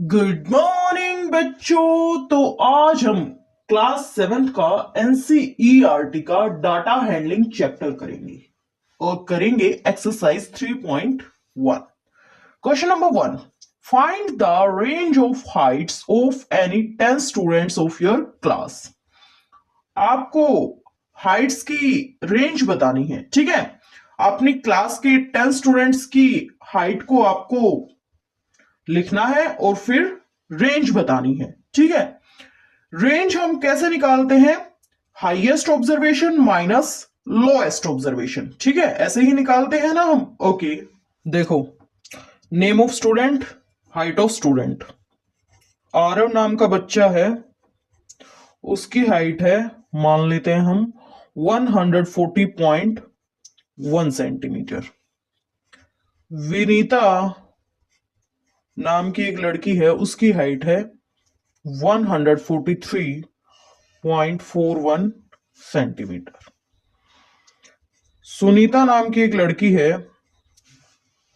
Good morning बच्चों। तो आज हम क्लास 7 का एनसीईआरटी का डाटा हैंडलिंग चैप्टर करेंगे और करेंगे exercise 3.1। Question number 1, find the range of Heights of any 10 students of your class. आपको हाइट्स की रेंज बतानी है, ठीक है। अपनी क्लास के 10 स्टूडेंट्स की हाइट को आपको लिखना है और फिर रेंज बतानी है, ठीक है। रेंज हम कैसे निकालते हैं? Highest observation minus lowest observation, ठीक है, ऐसे ही निकालते हैं ना हम। ओके, देखो, name of student, height of student. Aarav नाम का बच्चा है, उसकी हाइट है, मान लेते हैं हम 140.1 सेंटीमीटर। विनीता नाम की एक लड़की है, उसकी हाइट है 143.41 सेंटीमीटर। सुनीता नाम की एक लड़की है,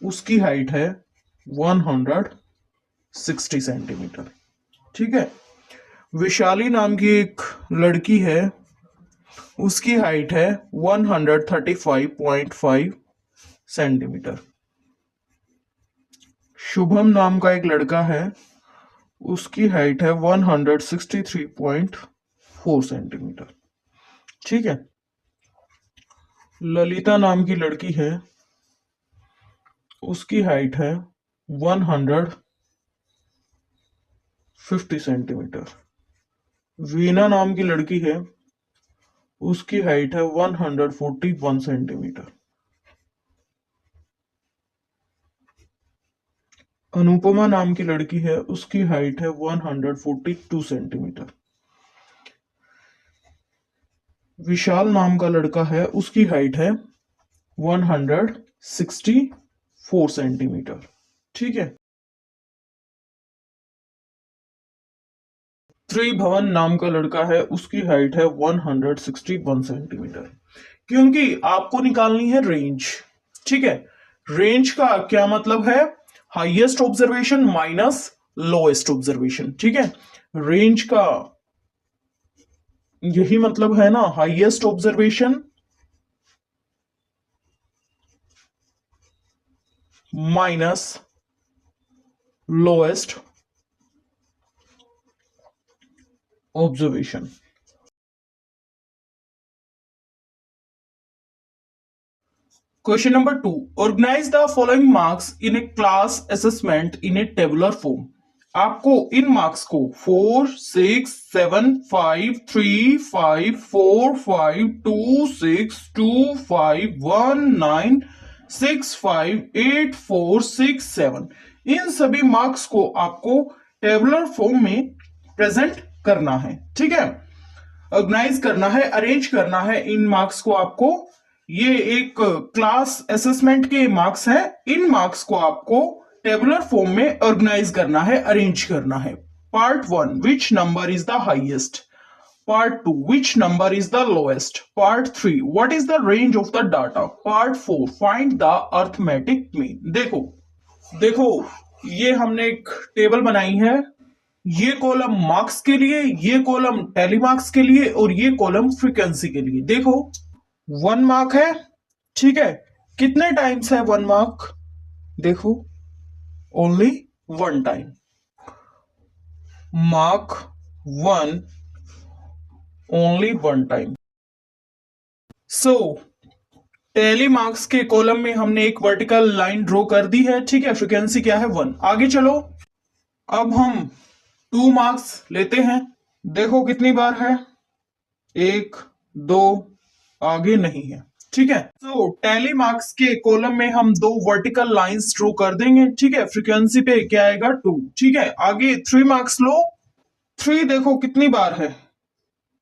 उसकी हाइट है 160 सेंटीमीटर, ठीक है। विशाली नाम की एक लड़की है, उसकी हाइट है 135.5 सेंटीमीटर। शुभम नाम का एक लड़का है, उसकी हाइट है 163.4 सेंटीमीटर, ठीक है। ललिता नाम की लड़की है, उसकी हाइट है 150 सेंटीमीटर। वीना नाम की लड़की है, उसकी हाइट है 141 सेंटीमीटर। अनुपमा नाम की लड़की है, उसकी हाइट है 142 सेंटीमीटर। विशाल नाम का लड़का है, उसकी हाइट है 164 सेंटीमीटर, ठीक है। त्रिभुवन नाम का लड़का है, उसकी हाइट है 161 सेंटीमीटर। क्योंकि आपको निकालनी है रेंज, ठीक है। रेंज का क्या मतलब है? Highest observation minus lowest observation, ठीक है। रेंज का यही मतलब है ना, highest observation minus lowest observation. Question number 2, organise the following marks in a class assessment in a tabular form. आपको इन मार्क्स को 4, 6, 7, 5, 3, 5, 4, 5, 2, 6, 2, 5, 1, 9, 6, 5, 8, 4, 6, 7, इन सभी मार्क्स को आपको टेबुलर फॉर्म में प्रेजेंट करना है, ठीक है। ऑर्गेनाइज करना है, अरेंज करना है इन मार्क्स को आपको। ये एक क्लास असेसमेंट के मार्क्स हैं। इन मार्क्स को आपको टेबुलर फॉर्म में ऑर्गेनाइज करना है, अरेंज करना है। Part 1, which number is the highest. Part 2, which number is the lowest. Part 3, what is the range of the data. Part 4, find the arithmetic mean. देखो देखो, ये हमने एक टेबल बनाई है। ये कॉलम मार्क्स के लिए, ये कॉलम टेलीमार्क्स के लिए और ये कॉलम फ्रीक्वेंसी के लिए। देखो, 1 मार्क है, ठीक है। कितने टाइम्स है 1 मार्क? देखो, only 1 time. Mark 1 only 1 time. So tally marks के कॉलम में हमने एक वर्टिकल लाइन ड्रॉ कर दी है, ठीक है। फ्रीक्वेंसी क्या है? 1। आगे चलो, अब हम 2 मार्क्स लेते हैं। देखो कितनी बार है, 1, 2, आगे नहीं है, ठीक है। तो टैली मार्क्स के कॉलम में हम 2 वर्टिकल लाइंस ड्रॉ कर देंगे, ठीक है। फ्रीक्वेंसी पे क्या आएगा? 2, ठीक है। आगे 3 मार्क्स लो। 3 देखो कितनी बार है,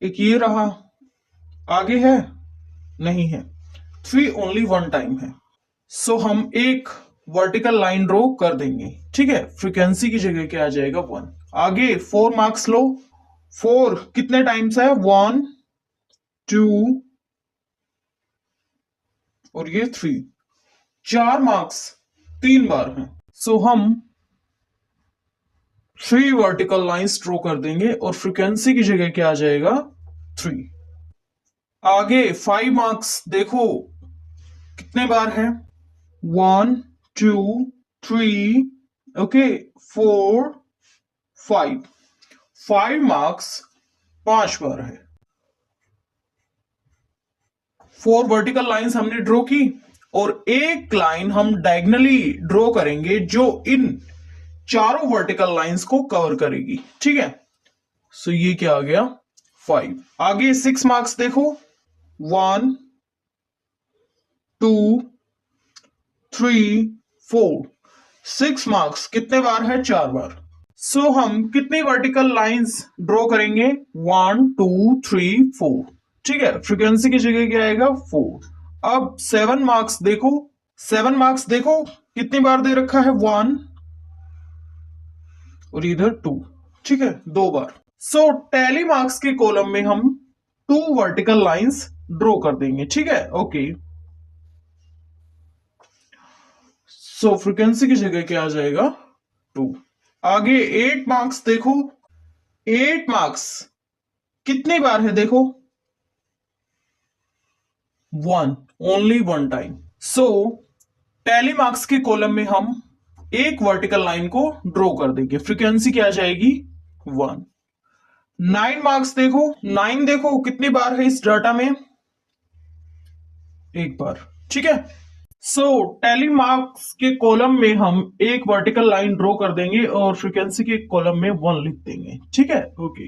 एक ये रहा, आगे है नहीं है। 3 ओनली 1 टाइम है। सो हम एक वर्टिकल लाइन ड्रॉ कर देंगे, ठीक है। फ्रीक्वेंसी की जगह क्या आ जाएगा? 1। आगे 4 मार्क्स लो। 4 कितने टाइम्स है? 1, 2 और ये 3। 4 मार्क्स 3 बार हैं। सो हम 3 वर्टिकल लाइंस ड्रॉ कर देंगे और फ्रीक्वेंसी की जगह क्या आ जाएगा 3। आगे 5 मार्क्स देखो कितने बार है 1 2 3 ओके 4 5 5 मार्क्स 5 बार है। 4 वर्टिकल लाइंस हमने ड्रॉ की और एक लाइन हम डायगनली ड्रॉ करेंगे जो इन चारों वर्टिकल लाइंस को कवर करेगी। ठीक है, सो ये क्या आ गया 5। आगे 6 मार्क्स देखो 1 2 3 4 6 मार्क्स कितने बार है 4 बार। सो हम कितनी वर्टिकल लाइंस ड्रॉ करेंगे 1 2 3 4। ठीक है, फ्रीक्वेंसी की जगह क्या आएगा 4। अब 7 मार्क्स देखो 7 मार्क्स देखो कितनी बार दे रखा है 1 और इधर 2। ठीक है, 2 बार। सो टैली मार्क्स के कॉलम में हम 2 वर्टिकल लाइंस ड्रॉ कर देंगे। ठीक है, ओके। सो फ्रीक्वेंसी की जगह क्या आ जाएगा 2। आगे 8 मार्क्स देखो 8 मार्क्स कितनी बार है देखो 1 ओनली 1 टाइम। सो टैली मार्क्स के कॉलम में हम एक वर्टिकल लाइन को ड्रॉ कर देंगे, फ्रीक्वेंसी क्या आ जाएगी 1। 9 मार्क्स देखो 9 देखो कितनी बार है इस डाटा में 1 बार। ठीक है, सो टैली मार्क्स के कॉलम में हम एक वर्टिकल लाइन ड्रॉ कर देंगे और फ्रीक्वेंसी के कॉलम में 1 लिख देंगे। ठीक है, ओके।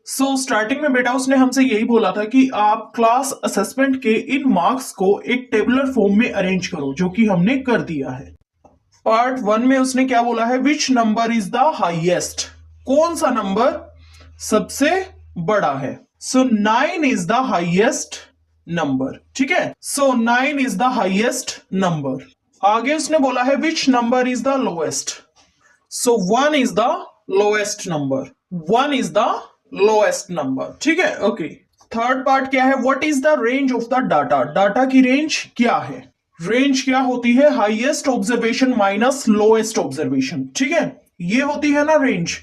सो स्टार्टिंग में बेटा उसने हमसे यही बोला था कि आप क्लास असेसमेंट के इन मार्क्स को एक टेबुलर फॉर्म में अरेंज करो, जो कि हमने कर दिया है। पार्ट 1 में उसने क्या बोला है which number is the highest, कौन सा नंबर सबसे बड़ा है। सो 9 इज द हाईएस्ट नंबर। ठीक है, सो 9 इज द हाईएस्ट नंबर। आगे उसने बोला है which number is the lowest. So 1 is the lowest number. 1 is the lowest number. ठीक है, ओके। थर्ड पार्ट क्या है what is the range of the data, data की रेंज क्या है। रेंज क्या होती है highest observation minus lowest observation. ठीक है, ये होती है ना रेंज।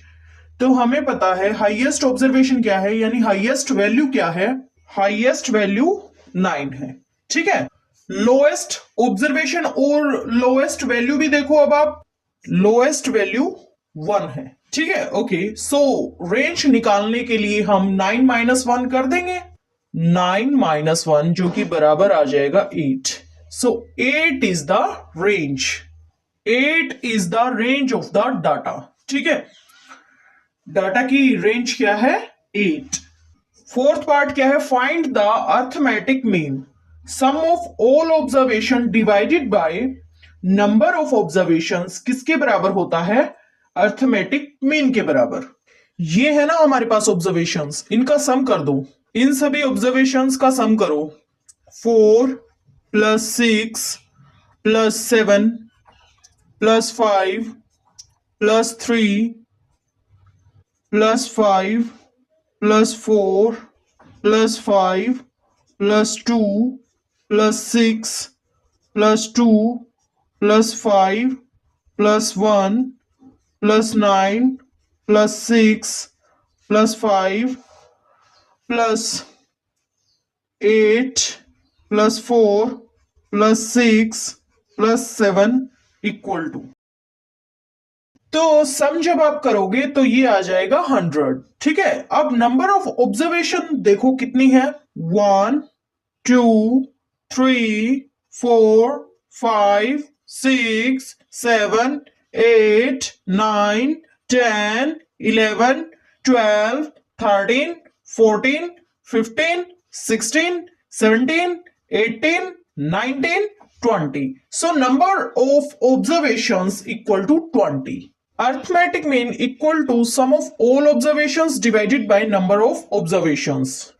तो हमें पता है हाईएस्ट ऑब्जर्वेशन क्या है, यानी हाईएस्ट वैल्यू क्या है, हाईएस्ट वैल्यू 9 है। ठीक है, लोएस्ट ऑब्जर्वेशन और लोएस्ट वैल्यू भी देखो, अब आप लोएस्ट वैल्यू 1 है। ठीक है, ओके। सो रेंज निकालने के लिए हम 9 माइनस 1 कर देंगे, 9 माइनस 1 जो कि बराबर आ जाएगा 8। सो 8 is the range, 8 is the range of the data. ठीक है, डाटा की रेंज क्या है 8। फोर्थ पार्ट क्या है find the arithmetic mean, sum of all observation divided by number of observations किसके बराबर होता है, अर्थमेटिक मीन के बराबर। ये है ना हमारे पास ऑब्जर्वेशंस, इनका सम कर दो, इन सभी ऑब्जर्वेशंस का सम करो। 4 + 6 + 7 + 5 + 3 + 5 + 4 + 5 + 2 + 6 + 2 + 5 + 1 + 9 + 6 + 5 + 8 + 4 + 6 + 7 = तो सम जब आप करोगे तो ये आ जाएगा 100। ठीक है, अब नंबर ऑफ ऑब्जर्वेशन देखो कितनी है 1 2 3 4 5 6 7 8 9 10 11 12 13 14 15 16 17 18 19 20। So number of observations equal to 20. Arithmetic mean equal to sum of all observations divided by number of observations,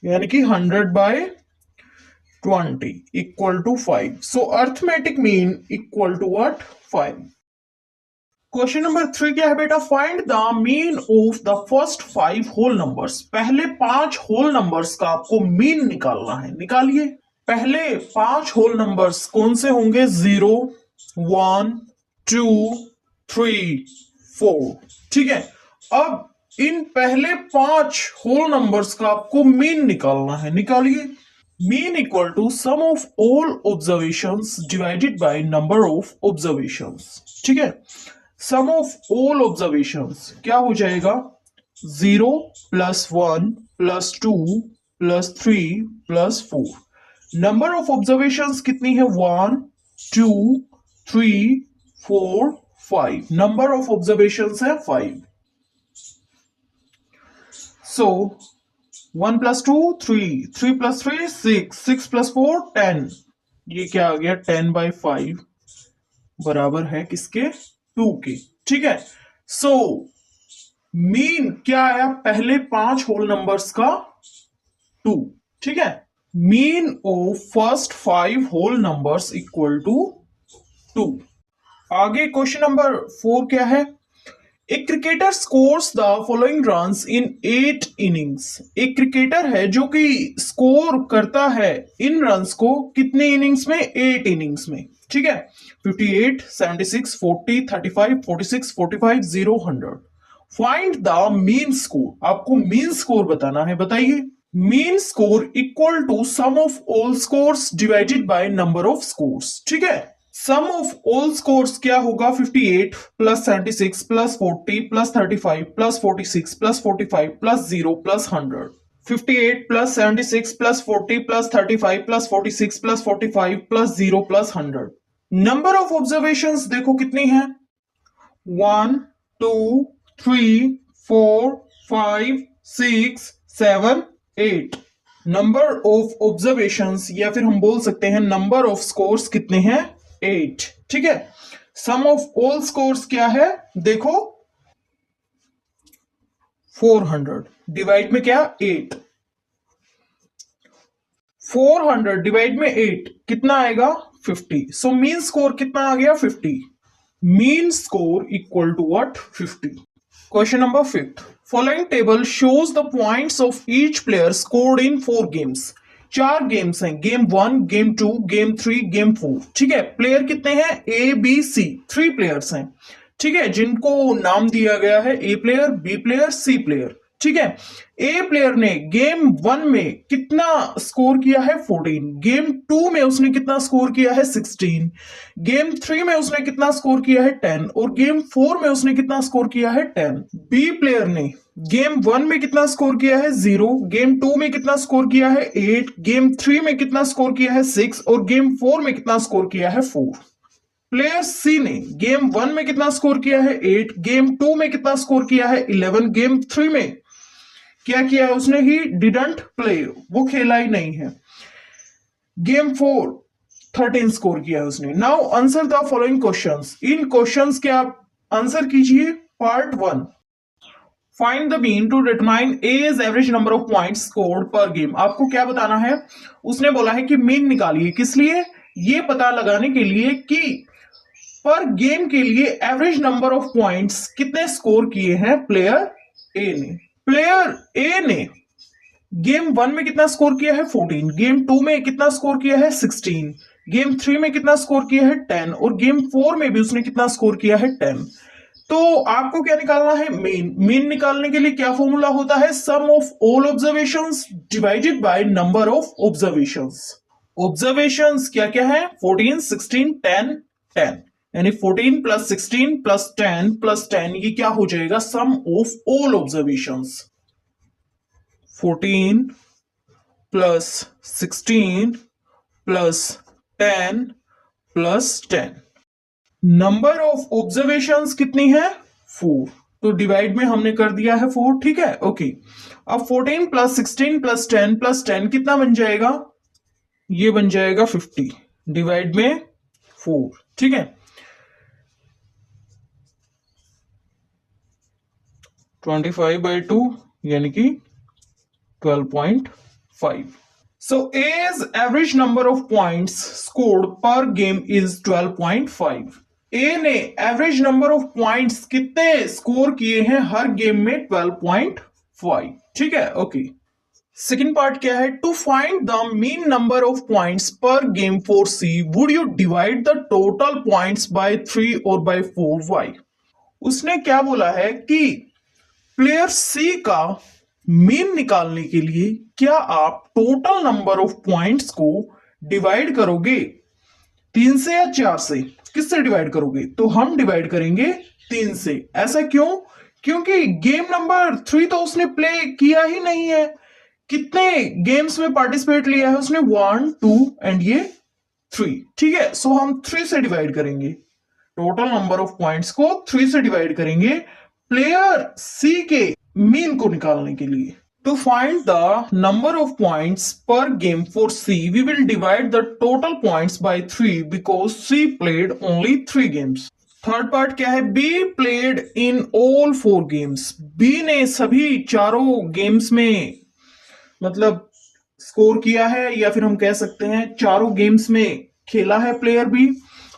यानी कि 100/20 equal to 5. So arithmetic mean equal to what 5. Question number 3 क्या है बेटा find the mean of the first 5 whole numbers, पहले 5 whole numbers का आपको mean निकालना है। निकालिए, पहले 5 होल नंबर्स कौन से होंगे 0 1 2 3 4। ठीक है, अब इन पहले 5 होल नंबर्स का आपको मीन निकालना है। निकालिए। Mean equal to sum of all observations divided by number of observations. ठीक है, सम ऑफ ऑल ऑब्जर्वेशंस क्या हो जाएगा? 0 plus 1 plus 2 plus 3 plus 4। Number of observations कितनी है? 1 2 3 4 5। नंबर ऑफ ऑब्जर्वेशंस है 5। सो 1 प्लस 2 3, 3 प्लस 3 6, 6 प्लस 4 10। ये क्या आ गया? 10/5 बराबर है किसके? 2 के। ठीक है, सो मीन क्या आया पहले 5 होल नंबर्स का? 2। ठीक है, mean of first 5 whole numbers equal to 2। आगे क्वेश्चन नंबर 4 क्या है? एक cricketer scores the following runs in 8 innings. एक क्रिकेटर है जो कि स्कोर करता है इन रन्स को कितने इनिंग्स में? 8 इनिंग्स में। ठीक है, 58 76 40 35 46 45 0 100। Find the mean score. आपको मीन स्कोर बताना है। बताइए। Mean score equal to sum of all scores divided by number of scores. ठीक है, सम ऑफ ऑल स्कोर्स क्या होगा? 58 plus 76 plus 40 plus 35 plus 46 plus 45 plus 0 plus 100। 58 plus 76 plus 40 plus 35 plus 46 plus 45 plus 0 plus 100। Number of observations देखो कितनी है? 1 2 3 4 5 6 7 8। Number of observations या फिर हम बोल सकते हैं नंबर ऑफ स्कोर्स कितने हैं? 8। ठीक है, सम ऑफ ऑल स्कोर्स क्या है? देखो 400 डिवाइड में क्या? 8। 400 डिवाइड में 8 कितना आएगा? 50। सो मीन स्कोर कितना आ गया? 50। Mean score equal to what? 50। Question number 5। Following table shows the points of each player scored in 4 games. 4 games हैं। Game 1, game 2, game 3, game 4। ठीक है, प्लेयर कितने हैं? A B C. 3 प्लेयर्स हैं। ठीक है, जिनको नाम दिया गया है ए प्लेयर, बी प्लेयर, सी प्लेयर। ठीक है, ए प्लेयर ने गेम 1 में कितना स्कोर किया है? 14। गेम 2 में उसने कितना स्कोर किया है? 16। गेम 3 में उसने कितना स्कोर किया है? 10। और गेम 4 में उसने कितना स्कोर किया है? 10। बी प्लेयर ने गेम 1 में कितना स्कोर किया है? 0। गेम 2 में कितना स्कोर किया है? 8। गेम 3 में कितना स्कोर किया है? 6। और गेम 4 में कितना स्कोर किया है? 4। प्लेयर सी ने गेम 1 में कितना स्कोर किया है? 8। गेम 2 में कितना स्कोर किया है? 11। गेम 3 में क्या किया है उसने? ही डिडंट प्ले, वो खेला ही नहीं है। गेम 4 13 स्कोर किया है उसने। Now answer the following questions. इन क्वेश्चंस के आप आंसर कीजिए। Part 1, find the mean to determine as average number of points scored per game. आपको क्या बताना है? उसने बोला है कि मीन निकालिए। किस लिए? ये पता लगाने के लिए कि पर गेम के लिए एवरेज नंबर ऑफ पॉइंट्स कितने स्कोर किए हैं प्लेयर ए ने। प्लेयर ए ने गेम 1 में कितना स्कोर किया है? 14। गेम 2 में कितना स्कोर किया है? 16। गेम 3 में कितना स्कोर किया है? 10। और गेम 4 में भी उसने कितना स्कोर किया है? 10। तो आपको क्या निकालना है? मीन। मीन निकालने के लिए क्या फॉर्मूला होता है? Sum of all observations divided by number of observations. Observations क्या क्या है? 14 16 10 10। यानी 14 प्लस 16 प्लस 10 प्लस 10, ये क्या हो जाएगा? Sum of all observations. 14 plus 16 plus 10 plus 10। Number of observations कितनी है? 4। तो डिवाइड में हमने कर दिया है 4। ठीक है, ओके। अब 14 प्लस 16 प्लस 10 प्लस 10 कितना बन जाएगा? ये बन जाएगा 50 डिवाइड में 4। ठीक है, 25/2 यानी कि 12.5। So A's average number of points scored per game is 12.5। A ने एवरेज नंबर ऑफ पॉइंट्स कितने स्कोर किए हैं हर गेम में? 12.5। ठीक है, ओके। सेकेंड पार्ट क्या है? To find the mean number of points per game for C would you divide the total points by 3 और बाय 4? वाई? उसने क्या बोला है कि प्लेयर सी का मीन निकालने के लिए क्या आप टोटल नंबर ऑफ पॉइंट्स को डिवाइड करोगे 3 से या 4 से? किससे डिवाइड करोगे? तो हम डिवाइड करेंगे 3 से। ऐसा क्यों? क्योंकि गेम नंबर 3 तो उसने प्ले किया ही नहीं है। कितने गेम्स में पार्टिसिपेट लिया है उसने? 1 2 एंड ये 3। ठीक है, सो हम 3 से डिवाइड करेंगे, टोटल नंबर ऑफ पॉइंट्स को 3 से डिवाइड करेंगे प्लेयर सी के मीन को निकालने के लिए। To find the number of points per game for C, we will divide the total points by 3 because C played only 3 games. Third part क्या है? B played in all 4 games. B ने सभी चारों games में मतलब score किया है, या फिर हम कह सकते हैं चारों गेम्स में खेला है player B.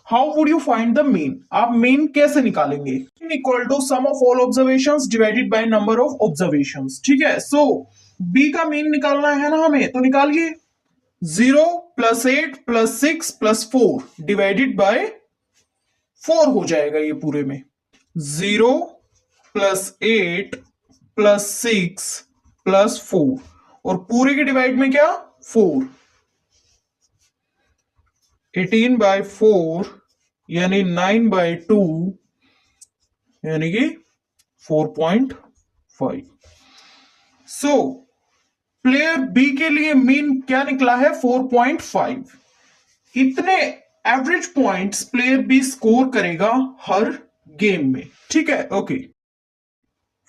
How would you find the mean? आप मीन कैसे निकालेंगे? Equal to sum of all observations divided by number of observations. ठीक है, सो बी का मीन निकालना है ना हमें, तो निकालिए। 0 + 8 + 6 + 4 डिवाइडेड बाय 4 हो जाएगा ये पूरे में। 0 + 8 + 6 + 4 और पूरे के डिवाइड में क्या? 4। 18/4 यानी 9/2 यानी कि 4.5। सो प्लेयर बी के लिए मीन क्या निकला है? 4.5। इतने average points player B score करेगा हर गेम में। ठीक है, okay.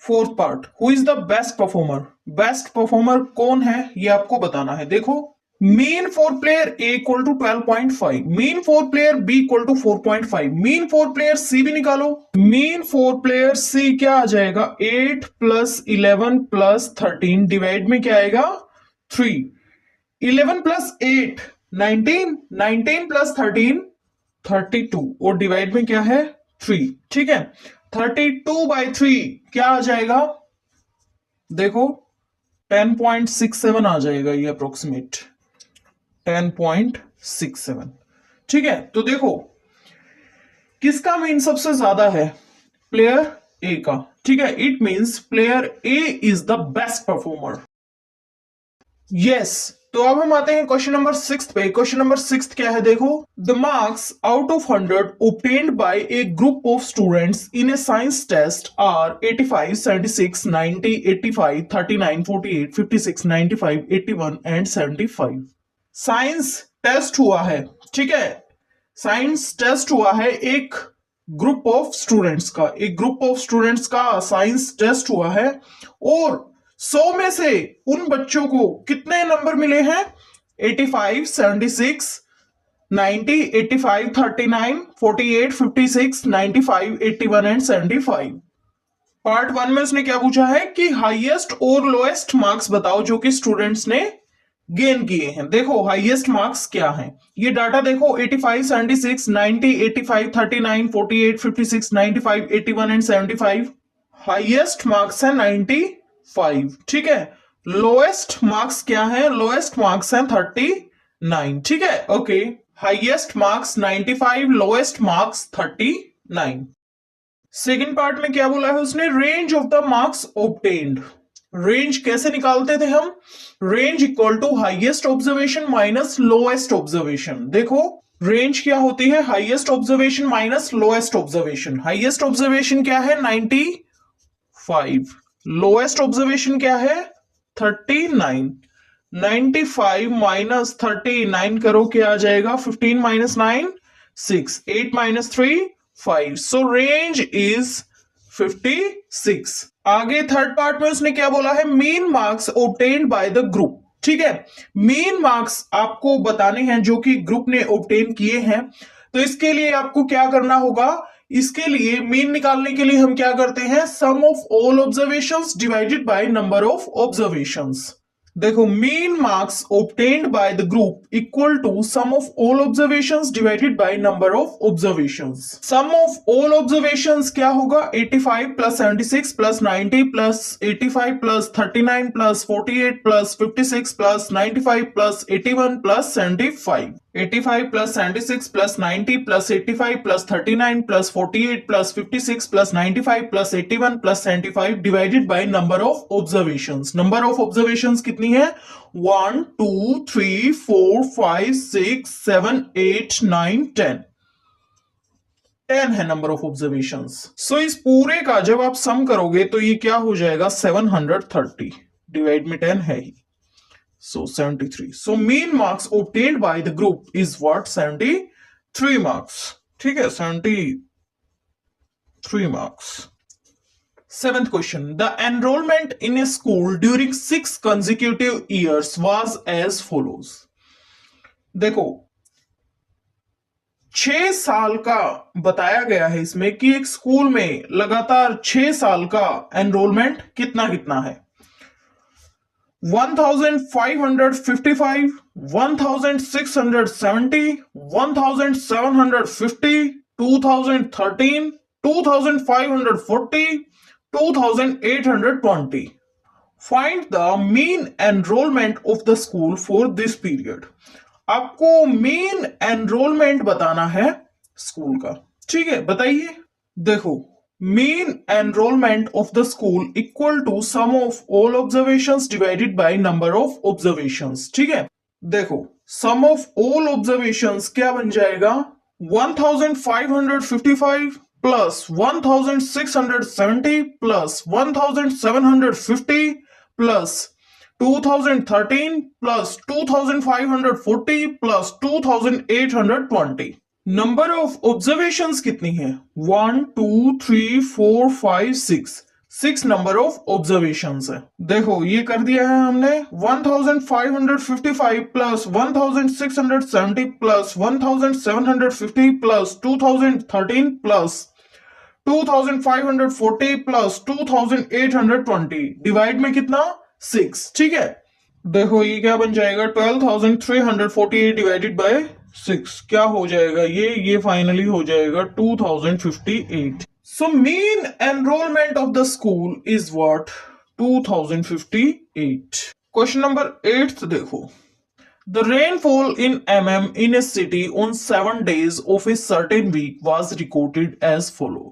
Fourth part, who is the best performer? Best performer कौन है ये आपको बताना है। देखो, mean for player A equal to 12.5, mean for player B equal to 4.5, mean for player C भी निकालो। मीन फॉर प्लेयर सी क्या आ जाएगा? 8 + 11 + 13 डिवाइड में क्या आएगा? 3। 11 + 8 19, 19 + 13 32 और डिवाइड में क्या है? 3। ठीक है, 32/3 क्या आ जाएगा? देखो 10.67 आ जाएगा ये अप्रोक्सीमेट 10.67। ठीक है, तो देखो किसका मीन सबसे ज्यादा है? प्लेयर ए का। ठीक है, it means player A is the best performer. Yes, तो अब हम आते हैं क्वेश्चन नंबर 6 पे। क्वेश्चन नंबर 6 क्या है? देखो, the marks out of 100 obtained by a group of students in a science test are 85, 76, 90, 85, 39, 48, 56, 95, 81 and 75। Science test हुआ है। ठीक है, साइंस टेस्ट हुआ है एक ग्रुप ऑफ स्टूडेंट्स का, एक ग्रुप ऑफ स्टूडेंट्स का साइंस टेस्ट हुआ है और 100 में से उन बच्चों को कितने नंबर मिले हैं? 85, 76, 90, 85, 39, 48, 56, 95, 81 एंड 75। पार्ट 1 में उसने क्या पूछा है कि हाईएस्ट और लोएस्ट मार्क्स बताओ जो कि स्टूडेंट्स ने गेन किए हैं। देखो हाईएस्ट मार्क्स क्या हैं, ये डाटा देखो 85, 76, 90, 85, 39, 48, 56, 95, 81 एंड 75। हाईएस्ट मार्क्स है 95। ठीक है, लोएस्ट मार्क्स क्या है? लोएस्ट मार्क्स है 39। ठीक है, okay. Highest marks 95, lowest marks 39। Second part में क्या बोला है उसने? Range of the marks obtained. Range कैसे निकालते थे हम? Range equal to highest observation minus lowest observation. देखो रेंज क्या होती है? Highest observation minus lowest observation. Highest observation क्या है? 95। लोएस्ट ऑब्जर्वेशन क्या है? 39। 95 माइनस 39 करो, क्या आ जाएगा? 15 - 9 6, 8 - 3 5। सो रेंज इज 56। आगे थर्ड पार्ट में उसने क्या बोला है? Mean marks obtained by the group. ठीक है, मीन मार्क्स आपको बताने हैं जो कि ग्रुप ने ऑब्टेन किए हैं। तो इसके लिए आपको क्या करना होगा? इसके लिए मीन निकालने के लिए हम क्या करते हैं? Sum of all observations divided by number of observations. देखो mean marks obtained by the group equal to sum of all observations divided by number of observations. Sum of all observations क्या होगा? 85 + 76 + 90 + 85 + 39 + 48 + 56 + 95 + 81 + 75। 85 plus 76 plus 90 plus 85 plus 39 plus 48 plus 56 plus 95 plus 81 plus 75 divided by number of observations. Number of observations कितनी है? 1 2 3 4 5 6 7 8 9 10. 10 है number of observations. सो इस पूरे का जब आप सम करोगे तो ये क्या हो जाएगा? 730 डिवाइड में 10 है ही. So 73. So mean marks obtained by the group is what? 73 marks. ठीक है, 73 marks. Seventh question. The enrollment in a school during 6 consecutive years was as follows. देखो 6 साल का बताया गया है इसमें कि एक स्कूल में लगातार 6 साल का एनरोलमेंट कितना कितना है. 1555, 1670, 1750, 2013, 2540, 2820. Find the mean enrollment of the school for this period. आपको mean enrollment बताना है स्कूल का. ठीक है, बताइए. देखो mean enrollment of the school equal to sum of all observations divided by number of observations. ठीक है, देखो sum of all observations क्या बन जाएगा? 1555 plus 1670 plus 1750 plus 2013 plus 2540 plus 2820. Number of observations कितनी है? 1 2 3 4 5 6. 6 नंबर ऑफ ऑब्जर्वेशंस है. देखो ये कर दिया है हमने. 1555 plus 1670 plus 1750 plus 2013 plus 2540 plus 2820 divide में कितना? 6. ठीक है, देखो ये क्या बन जाएगा? 12348 डिवाइडेड बाय 6 क्या हो जाएगा? ये फाइनली हो जाएगा 2058. So mean enrolment of the school is what? 2058. Question number 8 देखो. The rainfall in mm in a city on 7 days of a certain week was recorded as follow.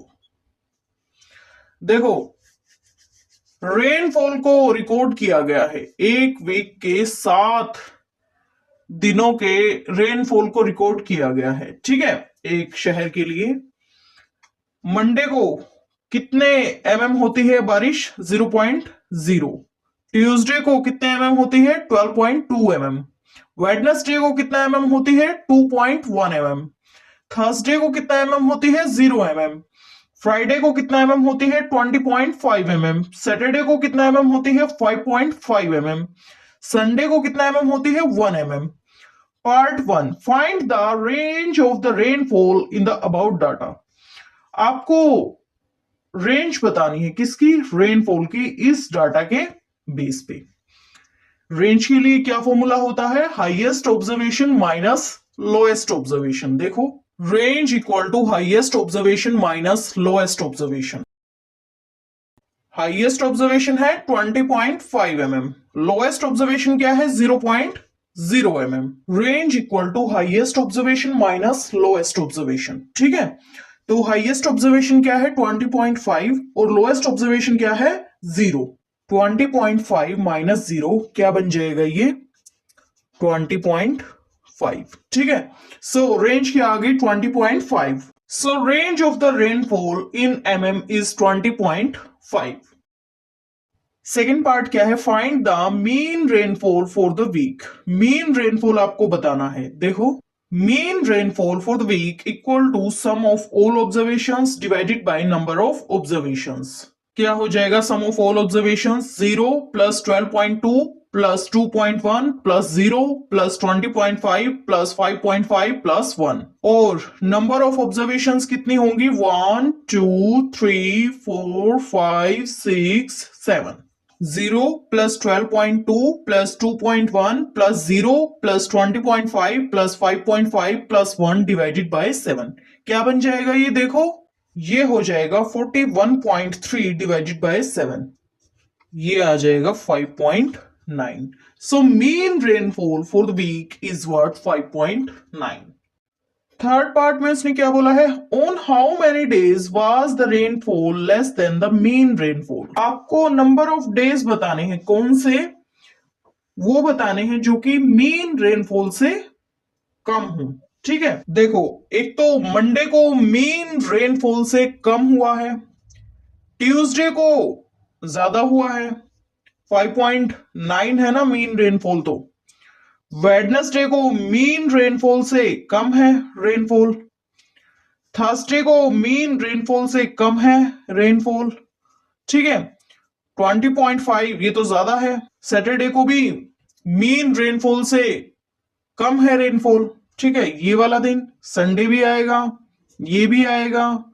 देखो रेनफॉल को record किया गया है. एक वीक के 7 दिनों के रेनफॉल को रिकॉर्ड किया गया है. ठीक है, एक शहर के लिए. मंडे को कितने एमएम होती है बारिश? 0.0. ट्यूसडे को कितने एमएम होती है? 12.2 एमएम. वेडनेसडे को कितना एमएम होती है? 2.1 एमएम. थर्सडे को कितना एमएम होती है? 0 एमएम. फ्राइडे को कितना एमएम होती है? 20.5 एमएम. सैटरडे को कितना एमएम होती है? 5.5 एमएम. संडे को कितना एमएम होती है? 1 MM. Part 1. Find the range of the rainfall in the about data. आपको रेंज बतानी है किसकी? रेनफॉल की, इस डाटा के बेस पे. रेंज के लिए क्या फॉर्मूला होता है? Highest observation minus lowest observation. देखो range equal to highest observation minus lowest observation. Highest observation है 20.5 mm. लोएस्ट ऑब्जर्वेशन क्या है? 0.0 mm. Range equal to highest observation minus lowest observation. ठीक है, तो हाईएस्ट ऑब्जर्वेशन क्या है? 20.5 और लोएस्ट ऑब्जर्वेशन क्या है? 0. 20.5 माइनस 0 क्या बन जाएगा? ये 20.5. ठीक है, सो रेंज क्या आ गई? 20.5. So range of the rainfall in mm is 20.5. Second part क्या है? Find the mean rainfall for the week. Mean rainfall आपको बताना है. देखो mean rainfall for the week equal to sum of all observations divided by number of observations. क्या हो जाएगा? Sum of all observations 0 plus 12.2 plus 2.1 plus 0 plus 20.5 plus 5.5 plus 1. और number of observations कितनी होंगी? 1 2 3 4 5 6 7. 0 plus 12.2 plus 2.1 plus 0 plus 20.5 plus 5.5 plus 1 divided by 7. क्या बन जाएगा ये? देखो ये हो जाएगा 41.3 divided by 7. ये आ जाएगा 5.9. 5.9. So mean rainfall for the week is what? 5.9. Third part में उसने क्या बोला है? On how many days was the rainfall less than the mean rainfall. आपको नंबर ऑफ डेज बताने हैं, कौन से? वो बताने हैं जो कि मीन रेनफॉल से कम हो। ठीक है, देखो एक तो मंडे को मीन रेनफॉल से कम हुआ है, ट्यूसडे को ज्यादा हुआ है, 5.9 है ना मीन रेनफॉल। तो वेडनेसडे को मीन रेनफॉल से कम है रेनफॉल, थर्सडे को मीन रेनफॉल से कम है रेनफॉल। ठीक है, 20.5 ये तो ज्यादा है। सैटरडे को भी मीन रेनफॉल से कम है रेनफॉल। ठीक है, ये वाला दिन संडे भी आएगा, ये भी आएगा,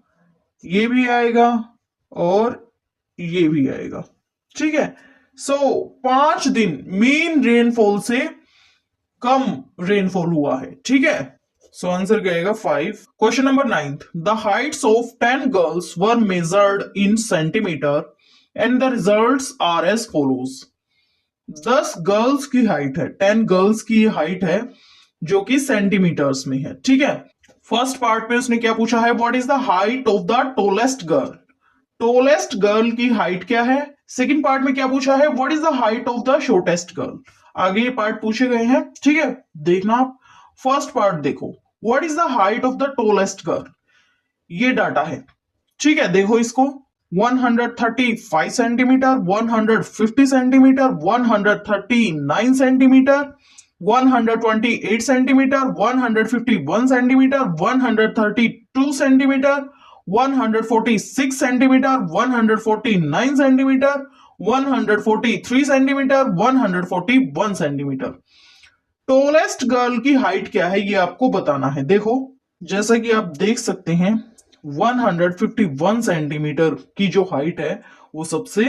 ये भी आएगा और ये भी आएगा। ठीक है, सो 5 दिन मीन रेनफॉल से कम रेनफॉल हुआ है। ठीक है, सो आंसर क्या आएगा? 5। Question number 9, the heights of 10 girls were measured in centimeter and the results are as follows. 10 girls की हाइट है, 10 गर्ल्स की हाइट है जो कि सेंटीमीटर्स में है। ठीक है, फर्स्ट पार्ट में उसने क्या पूछा है? What is the height of the tallest girl. Tallest girl की हाइट क्या है? सेकंड पार्ट में क्या पूछा है? What is the height of the shortest girl. आगे ये पार्ट पूछे गए हैं। ठीक है, देखना आप फर्स्ट पार्ट देखो, what is the height of the tallest girl, ये डाटा है। ठीक है, देखो इसको, 135 centimetre, 150 centimetre, 139 centimetre, 128 centimetre, 151 centimetre, 132 centimetre, 146 centimetre, 149 centimetre, 143 centimetre, 141 centimetre. Tallest girl की हाइट क्या है ये आपको बताना है। देखो जैसा कि आप देख सकते हैं 151 सेंटीमीटर की जो हाइट है वो सबसे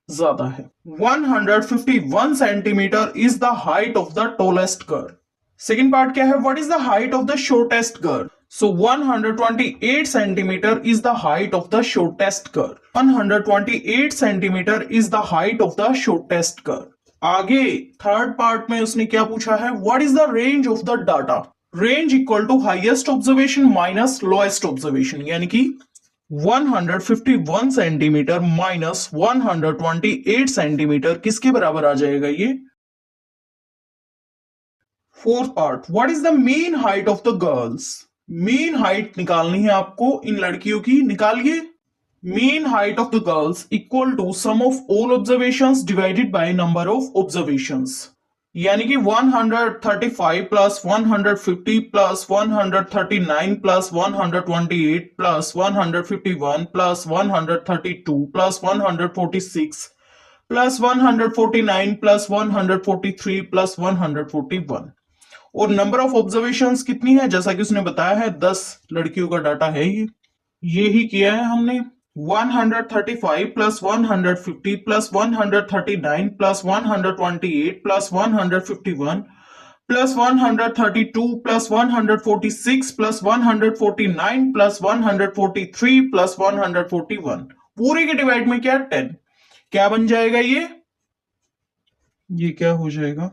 ज्यादा है। 151 centimetre is the height of the tallest girl. Second part क्या है? What is the height of the shortest girl. So 128 centimeter is the height of the shortest girl. 128 centimeter is the height of the shortest girl. आगे third part में उसने क्या पूछा है? What is the range of the data? Range equal to highest observation minus lowest observation, यानी कि 151 centimetre minus 128 centimetre किसके बराबर आ जाएगा ये? Fourth part, what is the mean height of the girls. Mean height निकालनी है आपको इन लड़कियों की, निकालिए। Mean height of the girls equal to sum of all observations divided by number of observations, यानी कि 135 plus 150 plus 139 plus 128 plus 151 plus 132 plus 146 plus 149 plus 143 plus 141। और नंबर ऑफ ऑब्जर्वेशंस कितनी है? जैसा कि उसने बताया है 10 लड़कियों का डाटा है ये ही किया है हमने। 135 plus 150 plus 139 plus 128 plus 151 plus 132 plus 146 plus 149 plus 143 plus 141 पूरे के डिवाइड में क्या? 10। क्या बन जाएगा ये क्या हो जाएगा?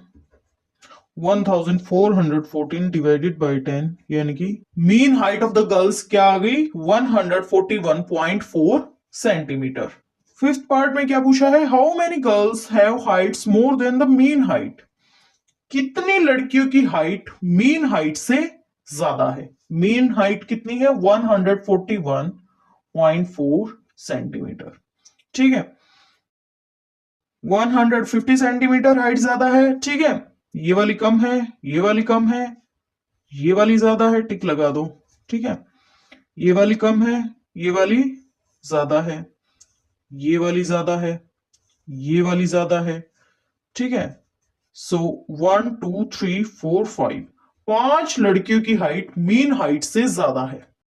1414 डिवाइडेड बाय 10, यानी कि mean height of the girls क्या आ गई? 141.4 सेंटीमीटर। फिफ्थ पार्ट में क्या पूछा है? How many girls have Heights more than the mean height. कितनी लड़कियों की हाइट मीन हाइट से ज्यादा है? मीन हाइट कितनी है? 141.4 सेंटीमीटर। ठीक है, 150 सेंटीमीटर हाइट ज्यादा है। ठीक है, ये वाली कम है, ये वाली कम है, ये वाली ज्यादा है, टिक लगा दो। ठीक है, ये वाली कम है, ये वाली ज्यादा है, ये वाली ज्यादा है, ये वाली ज्यादा है। ठीक है, सो 1 2 3 4 5 5 लड़कियों की हाइट मीन हाइट से ज्यादा है।